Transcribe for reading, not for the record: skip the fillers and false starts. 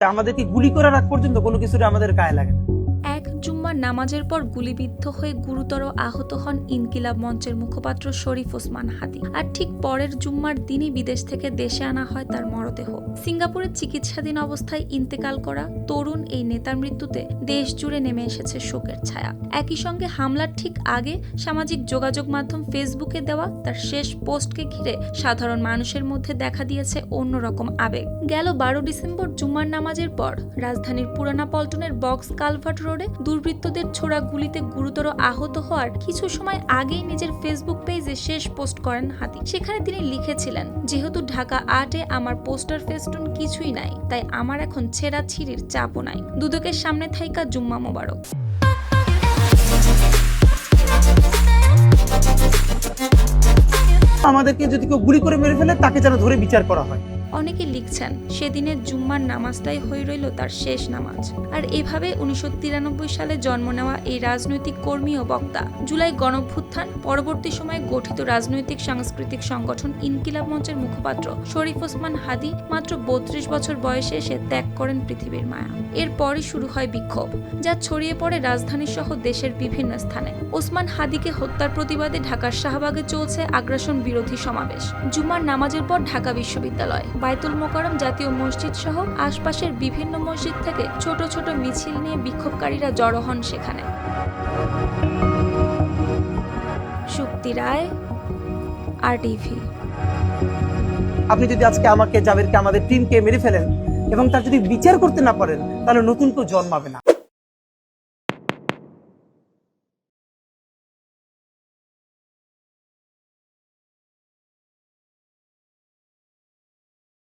আমাদেরকে গুলি করার আগ পর্যন্ত কোনো কিছুর আমাদের গায়ে লাগে না। এক জুম্মার নামাজের পর গুলিবিদ্ধ হয়ে গুরুতর আহত হন ইনকিলাব মঞ্চের মুখপাত্র শরীফ ওসমান হাদি। আর ঠিক পরের জুম্মার দিনই বিদেশ থেকে দেশে আনা হয় তার মরদেহ। সিঙ্গাপুরে চিকিৎসাধীন অবস্থায় ইন্তেকাল করা তরুণ এই নেতার মৃত্যুতে দেশ জুড়ে নেমে এসেছে শোকের ছায়া। একই সঙ্গে হামলার ঠিক আগে সামাজিক যোগাযোগ মাধ্যম ফেসবুকে দেওয়া তার শেষ পোস্টকে ঘিরে সাধারণ মানুষের মধ্যে দেখা দিয়েছে অন্যরকম আবেগ। গেল 12 ডিসেম্বর জুম্মার নামাজের পর রাজধানীর পুরানা পল্টনের বক্স কালভার্ট রোডে দুর্বৃত্তদের ছোড়া গুলিতে গুরুতর আহত হওয়ার কিছু সময় আগেই নিজের ফেসবুক পেজে শেষ পোস্ট করেন হাদি। সেখানে তিনি লিখেছিলেন, যেহেতু ঢাকা 8-এ আমার পোস্টার ফেস্টুন কিছুই নাই, তাই আমার এখন ছেঁড়া ছিঁড়ির চাপও নাই। দুদকের সামনে থাইকা জুম্মা মোবারক। আমাদেরকে যদি কেউ গুলি করে মেরে ফেলে তাকে যেন ধরে বিচার করা হয়। অনেকে লিখছেন, সেদিনের জুম্মার নামাজটাই হয়ে রইল তার শেষ নামাজ। আর এভাবে 1993 সালে জন্ম নেওয়া এই রাজনৈতিক কর্মী ও বক্তা জুলাই গণঅভ্যুত্থান পরবর্তী সময়ে গঠিত রাজনৈতিক সাংস্কৃতিক সংগঠন ইনকিলাব মঞ্চের মুখপাত্র শরীফ ওসমান হাদি মাত্র 32 বছর বয়সে এসে ত্যাগ করেন পৃথিবীর মায়া। এরপরই শুরু হয় বিক্ষোভ, যা ছড়িয়ে পড়ে রাজধানী সহ দেশের বিভিন্ন স্থানে। ওসমান হাদিকে হত্যার প্রতিবাদে ঢাকার শাহবাগে চলছে আগ্রাসন বিরোধী সমাবেশ। জুম্মার নামাজের পর ঢাকা বিশ্ববিদ্যালয়, বাইতুল মোকাররম জাতীয় মসজিদ সহ আশপাশের বিভিন্ন মসজিদ থেকে ছোট ছোট মিছিল নিয়ে বিক্ষোভকারীরা জড়ো হন সেখানে। শুক্তি রায়, RTV। আপনি যদি আজকে আমাকে, জাবেরকে, আমাদের টিমকে মেরে ফেলেন এবং তার যদি বিচার করতে না পারেন, তাহলে নতুন কেউ জন্মাবে না।